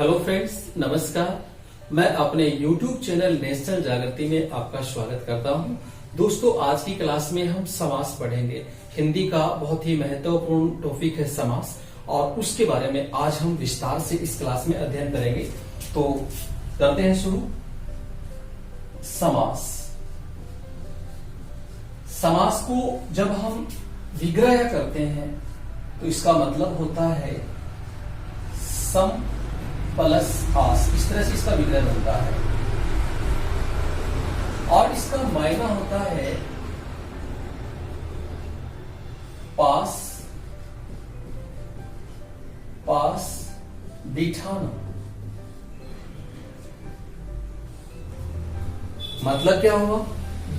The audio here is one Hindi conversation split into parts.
हेलो फ्रेंड्स, नमस्कार। मैं अपने YouTube चैनल नेशनल जागृति में आपका स्वागत करता हूं। दोस्तों, आज की क्लास में हम समास पढ़ेंगे। हिंदी का बहुत ही महत्वपूर्ण टॉपिक है समास, और उसके बारे में आज हम विस्तार से इस क्लास में अध्ययन करेंगे। तो करते हैं शुरू। समास। समास को जब हम विग्रह करते हैं तो इसका मतलब होता है सम प्लस आस। इस तरह से इसका विग्रह बनता है और इसका मायना होता है पास पास बिठाना। मतलब क्या हुआ?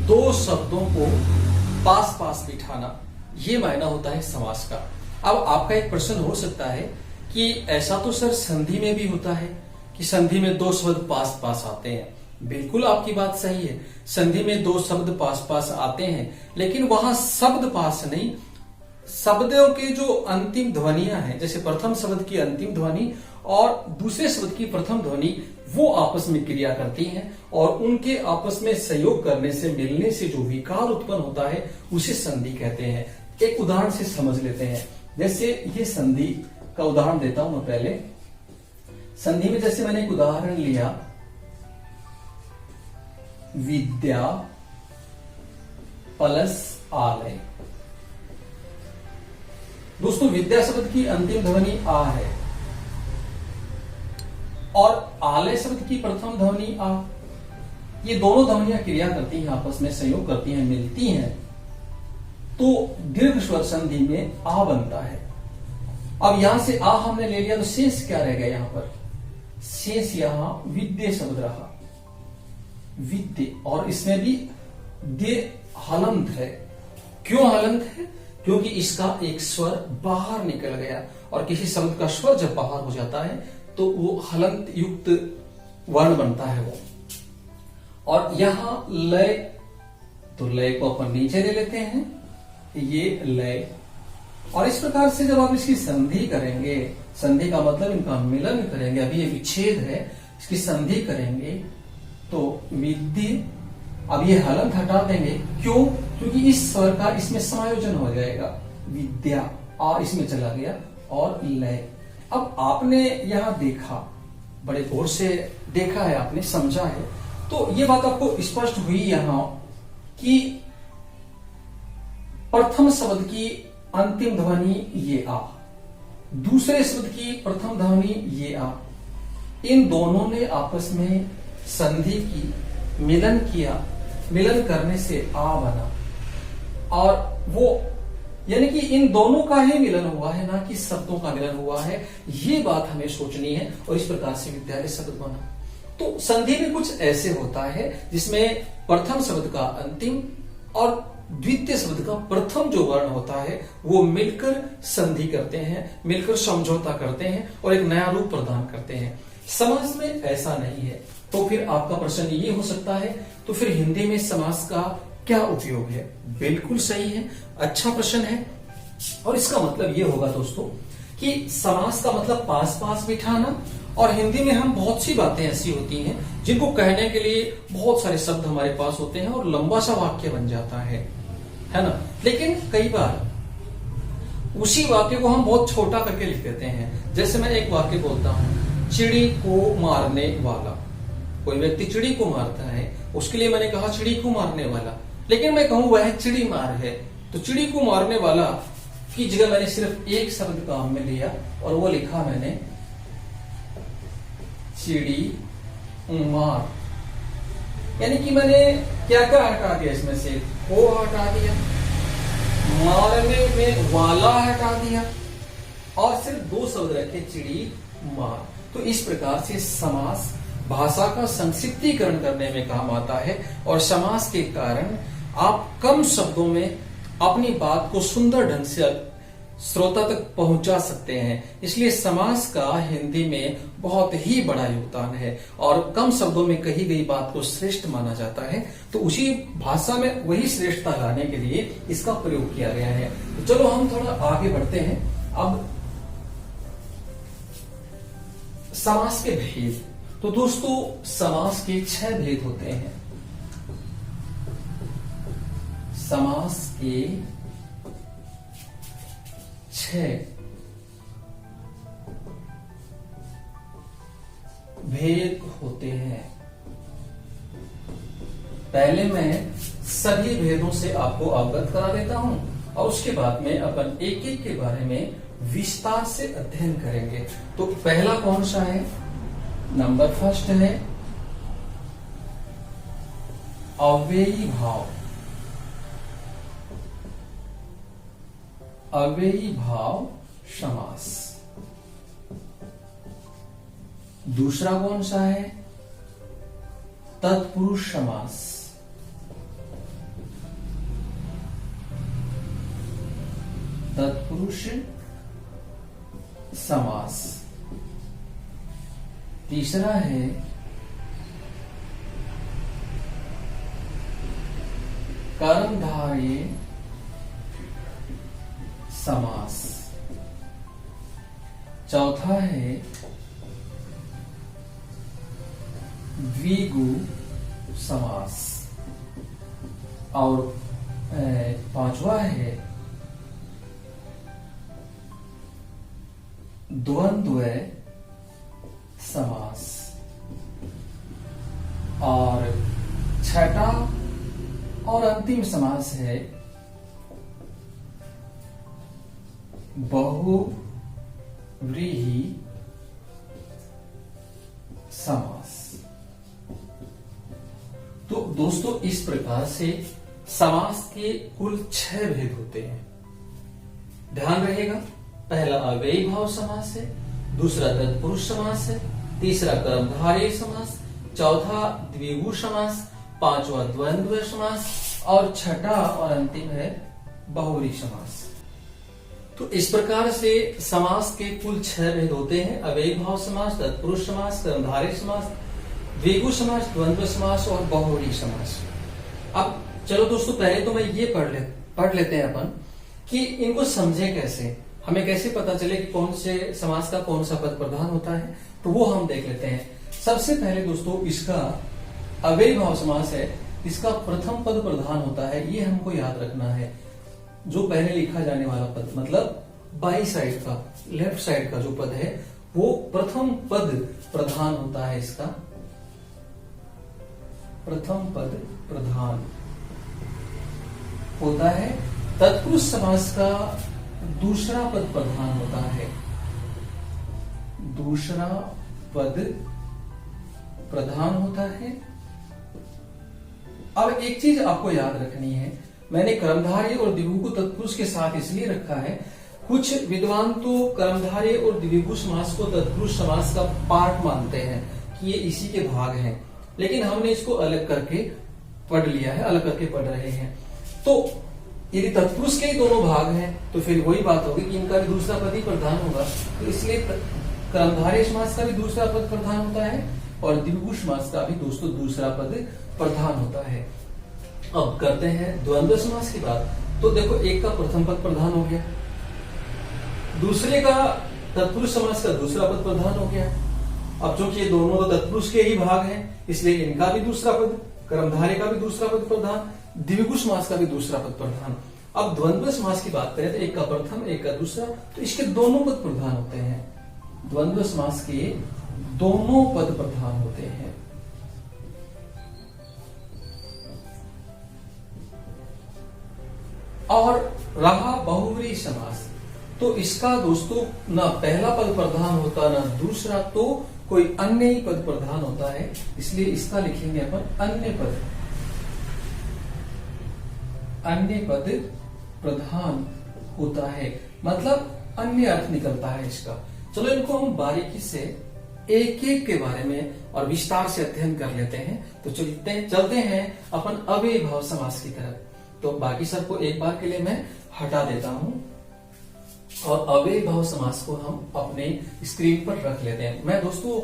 दो शब्दों को पास पास बिठाना, ये मायना होता है समास का। अब आपका एक प्रश्न हो सकता है कि ऐसा तो सर संधि में भी होता है कि संधि में दो शब्द पास पास आते हैं। बिल्कुल आपकी बात सही है, संधि में दो शब्द पास पास आते हैं, लेकिन वहां शब्द पास नहीं, शब्दों के जो अंतिम ध्वनियां हैं, जैसे प्रथम शब्द की अंतिम ध्वनि और दूसरे शब्द की प्रथम ध्वनि, वो आपस में क्रिया करती हैं और उनके आपस में सहयोग करने से, मिलने से जो विकार उत्पन्न होता है उसे संधि कहते हैं। एक उदाहरण से समझ लेते हैं। जैसे ये संधि का उदाहरण देता हूं मैं पहले। संधि में जैसे मैंने एक उदाहरण लिया, विद्या प्लस आलय। दोस्तों, विद्या शब्द की अंतिम ध्वनि आ है और आलय शब्द की प्रथम ध्वनि आ। ये दोनों ध्वनियां क्रिया करती हैं, आपस में सहयोग करती हैं, मिलती हैं, तो दीर्घ स्वर संधि में आ बनता है। अब यहां से आ हमने ले लिया तो शेष क्या रह गया? यहां पर शेष यहां विद्य शब्द रहा, विद्य, और इसमें भी दे हलंत है। क्यों हलंत है? क्योंकि इसका एक स्वर बाहर निकल गया, और किसी शब्द का स्वर जब बाहर हो जाता है तो वो हलंत युक्त वर्ण बनता है वो। और यहां लय, तो लय को अपन नीचे ले लेते हैं, ये लय। और इस प्रकार से जब आप इसकी संधि करेंगे, संधि का मतलब इनका मिलन करेंगे, अभी ये विच्छेद है, इसकी संधि करेंगे तो विद्य। अब ये हलंत हटा देंगे, क्यों? क्योंकि इस स्वर का इसमें समायोजन हो जाएगा, विद्या, और इसमें चला गया, और लय। अब आपने यहां देखा, बड़े गौर से देखा है आपने, समझा है, तो ये बात आपको स्पष्ट हुई यहां कि प्रथम शब्द की अंतिम ध्वनि ये आ, दूसरे शब्द की प्रथम ध्वनि ये आ, इन दोनों ने आपस में संधि की, मिलन किया, मिलन करने से आ बना, और वो यानी कि इन दोनों का ही मिलन हुआ है, ना कि शब्दों का मिलन हुआ है। ये बात हमें सोचनी है, और इस प्रकार से विद्यालय शब्द बना। तो संधि में कुछ ऐसे होता है जिसमें प्रथम शब्द का अंतिम और द्वितीय शब्द का प्रथम जो वर्ण होता है वो मिलकर संधि करते हैं, मिलकर समझौता करते हैं और एक नया रूप प्रदान करते हैं। समास में ऐसा नहीं है। तो फिर आपका प्रश्न ये हो सकता है, तो फिर हिंदी में समास का क्या उपयोग है? बिल्कुल सही है, अच्छा प्रश्न है। और इसका मतलब ये होगा दोस्तों कि समास का मतलब पास पास बिठाना, और हिंदी में हम बहुत सी बातें ऐसी होती हैं जिनको कहने के लिए बहुत सारे शब्द हमारे पास होते हैं और लंबा सा वाक्य बन जाता है ना। लेकिन कई बार उसी वाक्य को हम बहुत छोटा करके लिख देते हैं। जैसे मैं एक वाक्य बोलता हूं, चिड़ी को मारने वाला। कोई व्यक्ति चिड़ी को मारता है, उसके लिए मैंने कहा चिड़ी को मारने वाला, लेकिन मैं कहूं वह चिड़ी मार है, तो चिड़ी को मारने वाला की जगह मैंने सिर्फ एक शब्द काम में लिया और वो लिखा मैंने चिड़ी मार। यानी कि मैंने क्या क्या हटा दिया? इसमें से को हटा दिया, मारने में वाला हटा दिया, और सिर्फ दो शब्द रखे, चिड़ी मार। तो इस प्रकार से समास भाषा का संक्षिप्तीकरण करने में काम आता है, और समास के कारण आप कम शब्दों में अपनी बात को सुंदर ढंग से श्रोता तक पहुंचा सकते हैं। इसलिए समास का हिंदी में बहुत ही बड़ा योगदान है, और कम शब्दों में कही गई बात को श्रेष्ठ माना जाता है। तो उसी भाषा में वही श्रेष्ठता लाने के लिए इसका प्रयोग किया गया है। तो चलो हम थोड़ा आगे बढ़ते हैं। अब समास के भेद। तो दोस्तों समास के 6 भेद होते हैं। समास के 6 भेद होते हैं। पहले मैं सभी भेदों से आपको अवगत करा देता हूं और उसके बाद में अपन एक एक के बारे में विस्तार से अध्ययन करेंगे। तो पहला कौन सा है? नंबर फर्स्ट है अव्ययी भाव। अव्ययी भाव समास। दूसरा कौन सा है? तत्पुरुष समास। तत्पुरुष समास। तीसरा है कर्मधारय समास। चौथा है द्विगु समास। और पांचवा है द्वंद्व समास। और छठा और अंतिम समास है बहुव्रीहि समास। तो दोस्तों इस प्रकार से समास के कुल 6 भेद होते हैं। ध्यान रहेगा, पहला अव्ययी भाव समास है, दूसरा तत्पुरुष समास है, तीसरा कर्मधारय समास, चौथा द्विगु समास, पांचवा द्वंद्व समास और छठा और अंतिम है बहुव्रीहि समास। तो इस प्रकार से समास के कुल 6 भेद होते हैं। अव्ययी भाव समास, तत्पुरुष समास, कर्मधारय समास, द्विगु समास, द्वंद्व समास और बहुव्रीहि समास। अब चलो दोस्तों पहले तो मैं ये पढ़ लेते हैं अपन कि इनको समझे कैसे, हमें कैसे पता चले कि कौन से समास का कौन सा पद प्रधान होता है, तो वो हम देख लेते हैं। सबसे पहले दोस्तों इसका अव्ययी भाव समास है, इसका प्रथम पद प्रधान होता है, ये हमको याद रखना है। जो पहले लिखा जाने वाला पद मतलब बाई साइड का, लेफ्ट साइड का जो पद है वो प्रथम पद प्रधान होता है। इसका प्रथम पद प्रधान होता है। तत्पुरुष समास का दूसरा पद प्रधान होता है। दूसरा पद प्रधान होता है। अब एक चीज आपको याद रखनी है, मैंने कर्मधारय और द्विगु को तत्पुरुष के साथ इसलिए रखा है, कुछ विद्वान तो कर्मधारय और द्विगु समास को तत्पुरुष समास का पार्ट मानते हैं कि ये इसी के भाग हैं, लेकिन हमने इसको अलग करके पढ़ लिया है, अलग करके पढ़ रहे हैं। तो यदि तत्पुरुष के ही दोनों भाग हैं तो फिर वही बात होगी कि इनका भी दूसरा पद ही प्रधान होगा। तो इसलिए कर्मधारय समास का भी दूसरा पद प्रधान होता है और द्विगु समास का भी दोस्तों दूसरा पद प्रधान होता है। अब करते हैं द्वंद्व समास की बात। तो देखो एक का प्रथम पद प्रधान हो गया, दूसरे का तत्पुरुष समास का दूसरा पद प्रधान हो गया। अब चूंकि ये दोनों तो तत्पुरुष के ही भाग हैं इसलिए इनका भी दूसरा पद, कर्मधारय का भी दूसरा पद प्रधान, द्विगु समास का भी दूसरा पद प्रधान। अब द्वंद्व समास की बात करें तो एक का प्रथम एक का दूसरा, तो इसके दोनों पद प्रधान होते हैं। द्वंद्व समास के दोनों पद प्रधान होते हैं। और रहा बहुव्रीहि समास, तो इसका दोस्तों ना पहला पद प्रधान होता ना दूसरा, तो कोई अन्य ही पद प्रधान होता है, इसलिए इसका लिखेंगे अपन अन्य पद। अन्य पद प्रधान होता है मतलब अन्य अर्थ निकलता है इसका। चलो इनको हम बारीकी से एक एक के बारे में और विस्तार से अध्ययन कर लेते हैं। तो चलते हैं अपन अव्ययी भाव समास की तरफ। तो बाकी सबको एक बार के लिए मैं हटा देता हूं और अव्ययी भाव समास को हम अपने स्क्रीन पर रख लेते हैं। मैं दोस्तों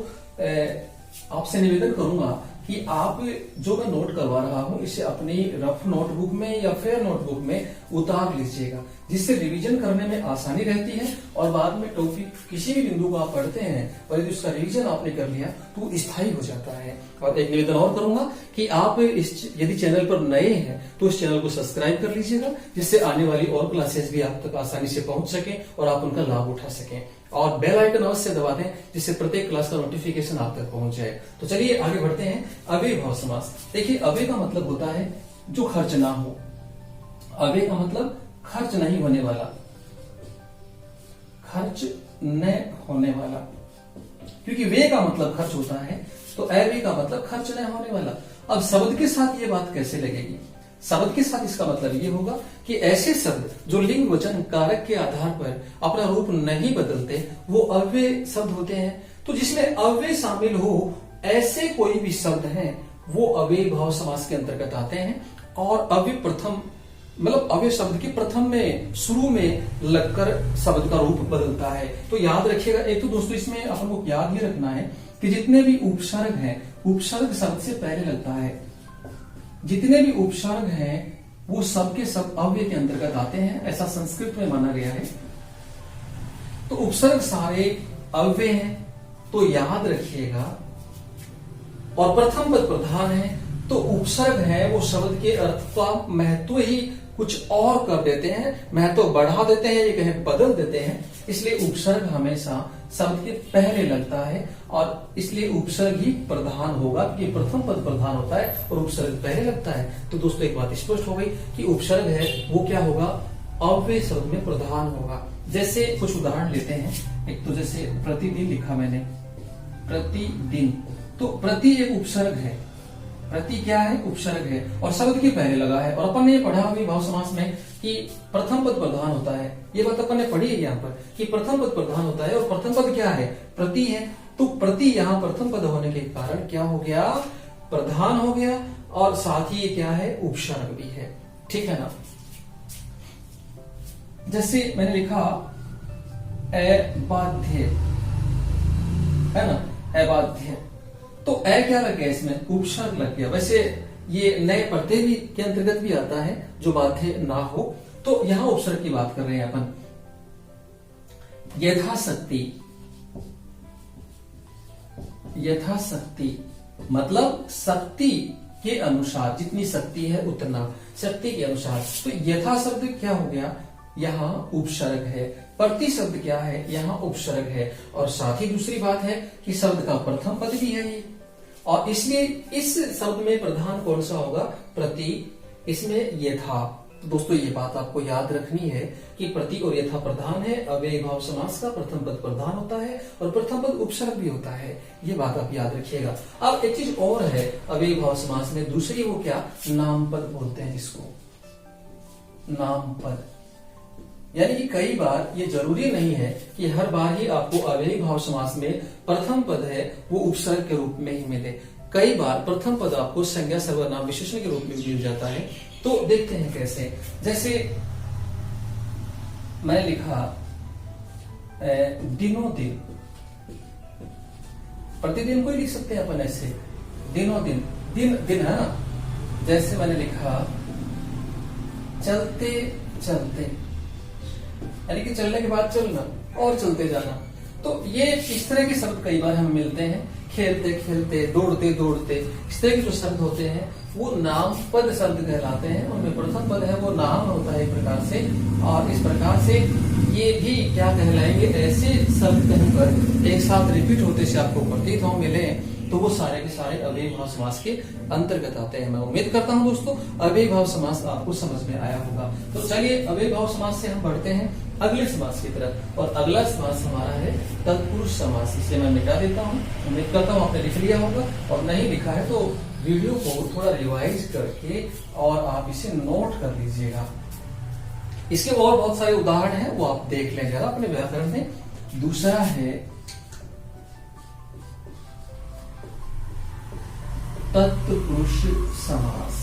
आपसे निवेदन करूंगा कि आप जो मैं नोट करवा रहा हूं इसे अपनी रफ नोटबुक में या फेयर नोटबुक में उतार लीजिएगा, जिससे रिवीजन करने में आसानी रहती है और बाद में टॉपिक किसी भी बिंदु को आप पढ़ते हैं और यदि उसका रिवीजन आपने कर लिया तो स्थायी हो जाता है। और एक निवेदन और करूंगा कि आप यदि चैनल पर नए हैं तो इस चैनल को सब्सक्राइब कर लीजिएगा, जिससे आने वाली और क्लासेस भी आप तक आसानी से पहुंच सके और आप उनका लाभ उठा सकें। और बेल आइकन अवश्य दबा दें, जिससे प्रत्येक क्लास का नोटिफिकेशन आप तक पहुंच जाए। तो चलिए आगे बढ़ते हैं। अव्ययभाव समास। देखिए, अव्यय का मतलब होता है जो खर्च ना हो। अव्यय का मतलब खर्च नहीं होने वाला, खर्च न होने वाला। क्योंकि व्यय का मतलब खर्च होता है, तो अव्यय का मतलब खर्च न होने वाला। अब शब्द के साथ ये बात कैसे लगेगी? शब्द के साथ इसका मतलब ये होगा कि ऐसे शब्द जो लिंग वचन कारक के आधार पर अपना रूप नहीं बदलते वो अव्यय शब्द होते हैं। तो जिसमें अव्यय शामिल हो ऐसे कोई भी शब्द हैं वो अव्ययभाव समास के अंतर्गत आते हैं। और अव्यय प्रथम मतलब अव्यय शब्द के प्रथम में शुरू में लगकर शब्द का रूप बदलता है। तो याद रखिएगा, एक तो दोस्तों इसमें अपन को याद ये रखना है कि जितने भी उपसर्ग हैं, उपसर्ग शब्द से पहले लगता है। जितने भी उपसर्ग हैं वो सब के सब अव्यय के अंतर्गत आते हैं, ऐसा संस्कृत में माना गया है। तो उपसर्ग सारे अव्यय हैं, तो याद रखिएगा। और प्रथम पद प्रधान है, तो उपसर्ग है वो शब्द के अर्थ का महत्व ही कुछ और कर देते हैं, महत्व बढ़ा देते हैं, ये कहें बदल देते हैं। इसलिए उपसर्ग हमेशा शब्द के पहले लगता है और इसलिए उपसर्ग ही प्रधान होगा, क्योंकि प्रथम पद प्रधान होता है और उपसर्ग पहले लगता है। तो दोस्तों एक बात स्पष्ट हो गई कि उपसर्ग है वो क्या होगा, अव्यय शब्द में प्रधान होगा। जैसे कुछ उदाहरण लेते हैं। एक तो जैसे प्रतिदिन लिखा मैंने, प्रतिदिन, तो प्रति एक उपसर्ग है, प्रति क्या है, उपसर्ग है और शब्द के पहले लगा है। और अपन ने पढ़ा अव्ययभाव समास में कि प्रथम पद प्रधान होता है। ये बात अपन ने पढ़ी है यहाँ पर कि प्रथम पद प्रधान होता है और प्रथम पद क्या है, प्रति है। तो प्रति यहाँ प्रथम पद होने के कारण क्या हो गया, प्रधान हो गया और साथ ही ये क्या है, उपसर्ग भी है। ठीक है ना। जैसे मैंने लिखा अबाध्य, है ना, अबाध्य, तो अ क्या लग गया इसमें, उपसर्ग लग गया। वैसे ये नए प्रत्यय भी के अंतर्गत भी आता है जो बाध्य ना हो, तो यहां उपसर्ग की बात कर रहे हैं अपन। यथाशक्ति, यथाशक्ति मतलब शक्ति के अनुसार, जितनी शक्ति है उतना, शक्ति के अनुसार। तो यथा शब्द क्या हो गया, यहाँ उपसर्ग है। प्रति शब्द क्या है, यहाँ उपसर्ग है। और साथ ही दूसरी बात है कि शब्द का प्रथम पद भी है ये, और इसलिए इस शब्द में प्रधान कौन सा होगा, प्रति, इसमें यथा। तो दोस्तों ये बात आपको याद रखनी है कि प्रति और यथा प्रधान है। अव्ययभाव समास का प्रथम पद प्रधान होता है और प्रथम पद उपसर्ग भी होता है। ये बात आप याद रखिएगा। अब एक चीज और है अव्ययभाव समास में, दूसरी वो क्या, नाम पद बोलते हैं जिसको, नाम पद। यानी कि कई बार ये जरूरी नहीं है कि हर बार ही आपको अव्ययभाव समास में प्रथम पद है वो उपसर्ग के रूप में ही मिले। कई बार प्रथम पद आपको संज्ञा सर्वनाम विशेषण के रूप में मिल जाता है। तो देखते हैं कैसे। जैसे मैं लिखा दिनों दिन, प्रतिदिन को ही लिख सकते हैं अपन ऐसे, दिनों दिन, दिन दिन है ना। जैसे मैंने लिखा चलते चलते, यानी कि चलने के बाद चलना और चलते जाना। तो ये इस तरह के शब्द कई बार हम मिलते हैं। खेलते खेलते, दौड़ते दौड़ते, इस तरह के जो शब्द होते हैं वो नाम पद शब्द कहलाते हैं। उनमें प्रथम पद है वो नाम होता है एक प्रकार से, और इस प्रकार से ये भी क्या कहलाएंगे, ऐसे शब्द कहीं पर एक साथ रिपीट होते से आपको प्रतीत हो मिले तो वो सारे के सारे अव्ययभाव समास के अंतर्गत आते हैं। मैं उम्मीद करता हूं दोस्तों अव्ययभाव समास आपको समझ में आया होगा। तो चलिए अव्ययभाव समास से हम बढ़ते हैं अगले समास की तरफ, और अगला समास हमारा है तत्पुरुष समास। इसे मैं मिटा देता हूँ। उम्मीद करता हूँ आपने लिख लिया होगा, और नहीं लिखा है तो वीडियो को थोड़ा रिवाइज करके और आप इसे नोट कर लीजिएगा। इसके और बहुत सारे उदाहरण हैं वो आप देख लें जरा अपने व्याकरण में। दूसरा है तत्पुरुष समास।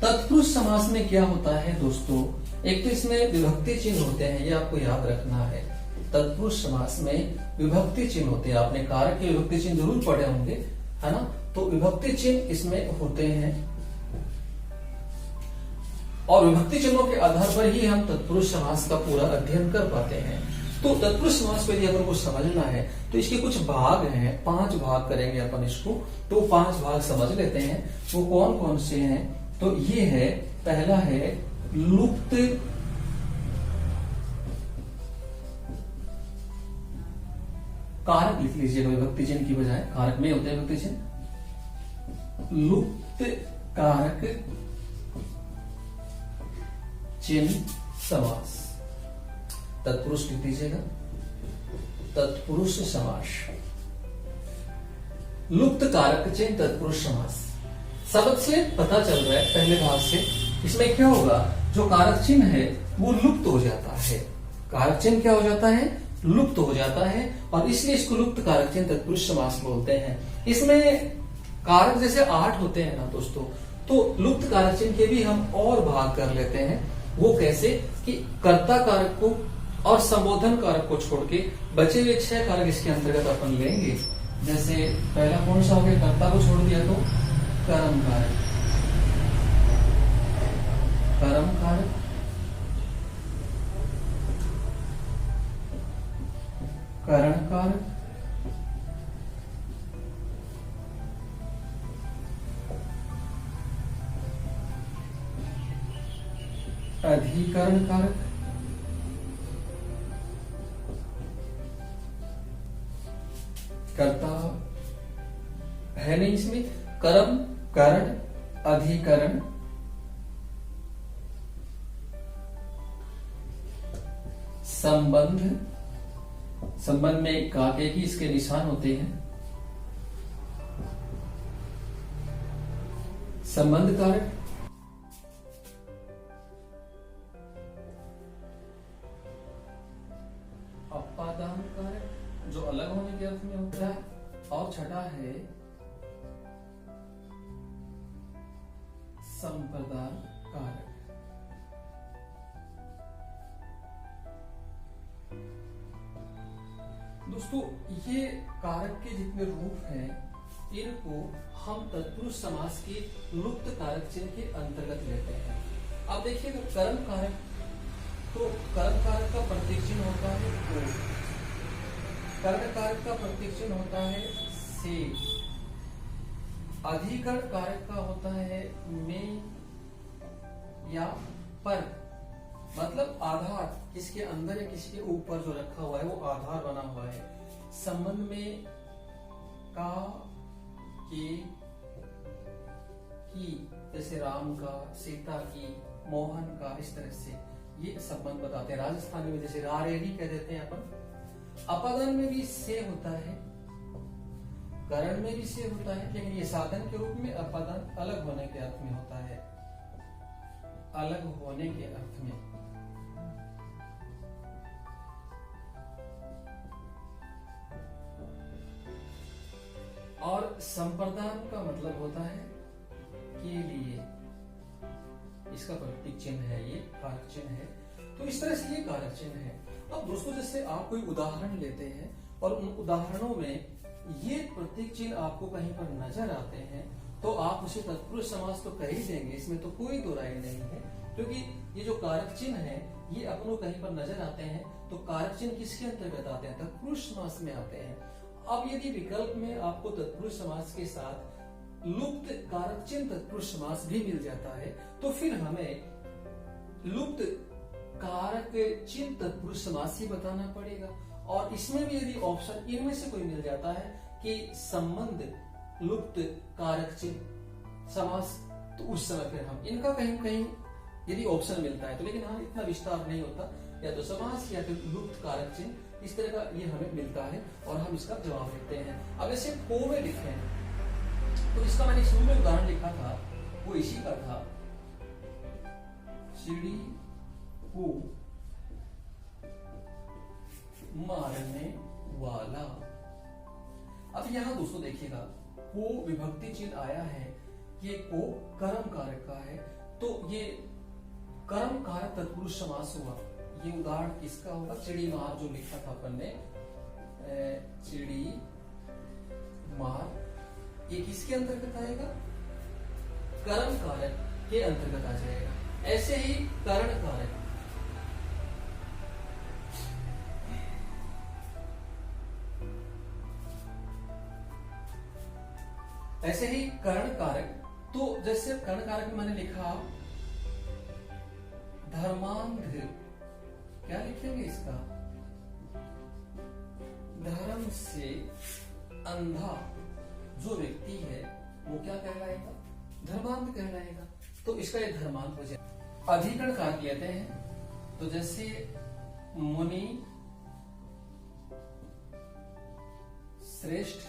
तत्पुरुष समास में क्या होता है दोस्तों, एक तो इसमें विभक्ति चिन्ह होते हैं, ये आपको याद रखना है। तत्पुरुष समास में विभक्ति चिन्ह होते हैं। आपने कारक के विभक्ति चिन्ह जरूर पढ़े होंगे, है ना। तो विभक्ति चिन्ह इसमें होते हैं और विभक्ति चिन्हों के आधार पर ही हम तत्पुरुष समास का पूरा अध्ययन कर पाते हैं। तो तत्पुरुष समास को यदि अपन को समझना है तो इसके कुछ भाग हैं, 5 भाग करेंगे अपन इसको। तो 5 भाग समझ लेते हैं। वो कौन कौन से हैं? तो ये है, पहला है लुप्त कारक, लिख लीजिएगा विभक्ति चिन्ह की बजाय, कारक में होते हैं विभक्ति चिन्ह। लुप्त कारक चिन्ह समास, तत्पुरुष लिख दीजिएगा, तत्पुरुष समास। लुप्त कारक चिन्ह तत्पुरुष समास। शब्द से पता चल रहा है पहले भाग से, इसमें क्या होगा, जो कारक चिन्ह है वो लुप्त हो जाता है। कारक चिन्ह क्या हो जाता है? लुप्त हो जाता है, और इसलिए इसको लुप्त कारक चिन्ह तत्पुरुष समास बोलते हैं। इसमें कारक जैसे 8 होते हैं ना दोस्तों, तो लुप्त कारक चिन्ह के भी हम और भाग कर लेते हैं। वो कैसे कि कर्ता कारक को और संबोधन कारक को छोड़ के बचे हुए 6 कारक इसके अंतर्गत अपन लेंगे। जैसे पहला कौन सा हो गया, कर्ता को छोड़ दिया तो कर्म कारक, कर्म कारक, करण कारक, अधिकरण कारक, कर्ता है नहीं इसमें, कर्म, करण, अधिकरण, संबंध, संबंध में काके की इसके निशान होते हैं, संबंध कारक, अपादान कारक जो अलग होने के अर्थ में होता है, और छठा है संप्रदान कारक। दोस्तों ये कारक के जितने रूप हैं इनको हम तत्पुरुष समास के लुप्त कारक चिन्ह के अंतर्गत लेते हैं। अब देखिएगा कर्म कारक, तो कर्म कारक का प्रतीक चिन्ह होता है को, कर्ण कारक का प्रतीक चिन्ह होता है से, अधिकरण कारक का होता है में या पर, मतलब आधार किसके अंदर या किसके ऊपर जो रखा हुआ है वो आधार बना हुआ है। संबंध में का, के, की, जैसे राम का, सीता की, मोहन का, इस तरह से ये संबंध बताते हैं। राजस्थानी में जैसे रारेरी कह देते हैं अपन। अपादान में भी से होता है, करण में भी से होता है, लेकिन ये साधन के रूप में अपादान अलग होने के अर्थ में होता है, अलग होने के अर्थ में। और संप्रदान का मतलब होता है के लिए, इसका प्रतीक चिन्ह है, ये कारक चिन्ह है। तो इस तरह से ये कारक चिन्ह है। अब दोस्तों जैसे आप कोई उदाहरण लेते हैं और उन उदाहरणों में ये प्रतीक चिन्ह आपको कहीं पर नजर आते हैं तो आप उसे तत्पुरुष समास तो कह ही देंगे, इसमें तो कोई दो राय नहीं है, क्योंकि ये जो कारक चिन्ह है ये अपनों कहीं पर नजर आते हैं तो कारक चिन्ह किसके अंतर्गत आते हैं? तत्पुरुष समास में आते हैं। अब यदि विकल्प में आपको तत्पुरुष समास के साथ लुप्त कारक चिन्ह तत्पुरुष समास भी मिल जाता है तो फिर हमें लुप्त कारक चिन्ह तत्पुरुष समास ही बताना पड़ेगा। और इसमें भी यदि ऑप्शन इनमें से कोई मिल जाता है कि संबंध लुप्त कारक चिन्ह समास, तो उस समय फिर हम इनका कहीं कहीं यदि ऑप्शन मिलता है तो, लेकिन हाँ इतना विस्तार नहीं होता, या तो समास या फिर लुप्त कारक चिन्ह, इस तरह का ये हमें मिलता है और हम इसका जवाब लिखते हैं। अब ऐसे को में लिखें तो इसका मैंने शुरू में उदाहरण लिखा था वो इसी का था, चिड़ी को मारने वाला। अब यहां दोस्तों देखिएगा को विभक्ति चिन्ह आया है, ये को कर्म कारक का है, तो ये कर्म कारक तत्पुरुष समास हुआ, ये उदाहरण किसका होगा? चिड़ी मार जो लिखा था अपन ने, चिड़ी मार, ये किसके अंतर्गत आएगा? कर्म कारक के अंतर्गत आ जाएगा। ऐसे ही करण कारक, ऐसे ही कर्ण कारक। तो जैसे कर्ण कारक में मैंने लिखा धर्मांध, क्या लिखेंगे इसका? धर्म से अंधा जो व्यक्ति है वो क्या कहलाएगा? धर्मांध कहलाएगा। तो इसका ये धर्मांध हो जाए। अधिकरण कारक लेते हैं, तो जैसे मुनि श्रेष्ठ,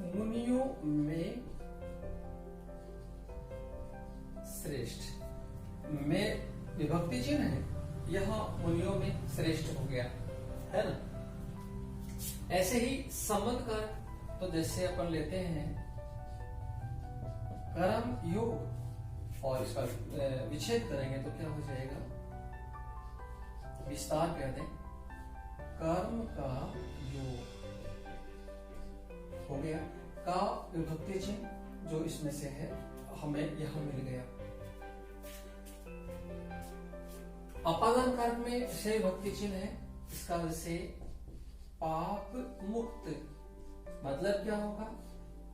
मुनियों में श्रेष्ठ, में विभक्ति चिन्ह है, यहां मुनियों में श्रेष्ठ हो गया, है ना। ऐसे ही संबंध कारक, तो जैसे अपन लेते हैं कर्म योग और इसका विच्छेद करेंगे तो क्या हो जाएगा? विस्तार कर दें, कर्म का योग हो गया, का विभक्ति चिन्ह जो इसमें से है हमें यहां मिल गया। अपादान कारक में से विभक्ति चिन्ह है, इसका जैसे पाप मुक्त, मतलब क्या होगा?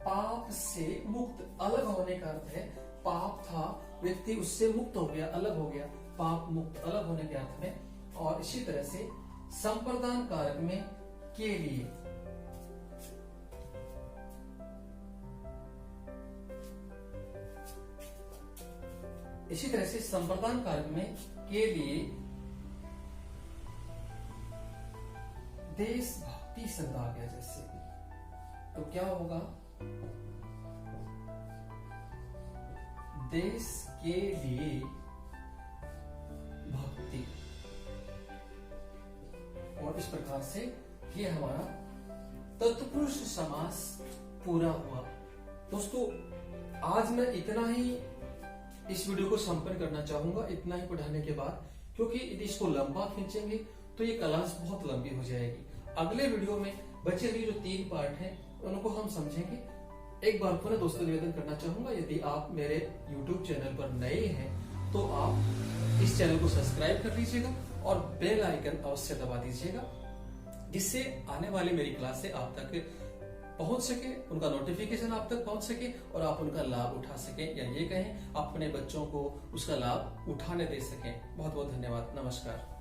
पाप से मुक्त, अलग होने का अर्थ है। पाप था, व्यक्ति उससे मुक्त हो गया, अलग हो गया, पाप मुक्त, अलग होने के अर्थ में। और इसी तरह से संप्रदान कारक में के लिए, इसी तरह से संप्रदान कारक में के लिए देशभक्ति शब्द आ गया जैसे, तो क्या होगा? देश के लिए भक्ति। और इस प्रकार से ये हमारा तत्पुरुष समास पूरा हुआ। दोस्तों, आज मैं इतना ही इस वीडियो को संपन्न करना चाहूंगा, इतना ही पढ़ाने के बाद, क्योंकि यदि इसको लंबा खींचेंगे तो ये क्लास बहुत लंबी हो जाएगी। अगले वीडियो में बचे हुए जो 3 पार्ट हैं उनको हम समझेंगे। एक बार पुनः दोस्तों निवेदन करना चाहूंगा, यदि आप मेरे YouTube चैनल पर नए हैं तो आप इस चैनल को सब्सक्राइब कर लीजिएगा और बेल आइकन अवश्य दबा दीजिएगा, जिससे आने वाली मेरी क्लास से आप तक पहुंच सके, उनका नोटिफिकेशन आप तक पहुंच सके और आप उनका लाभ उठा सकें, या ये कहें अपने बच्चों को उसका लाभ उठाने दे सकें। बहुत बहुत धन्यवाद। नमस्कार।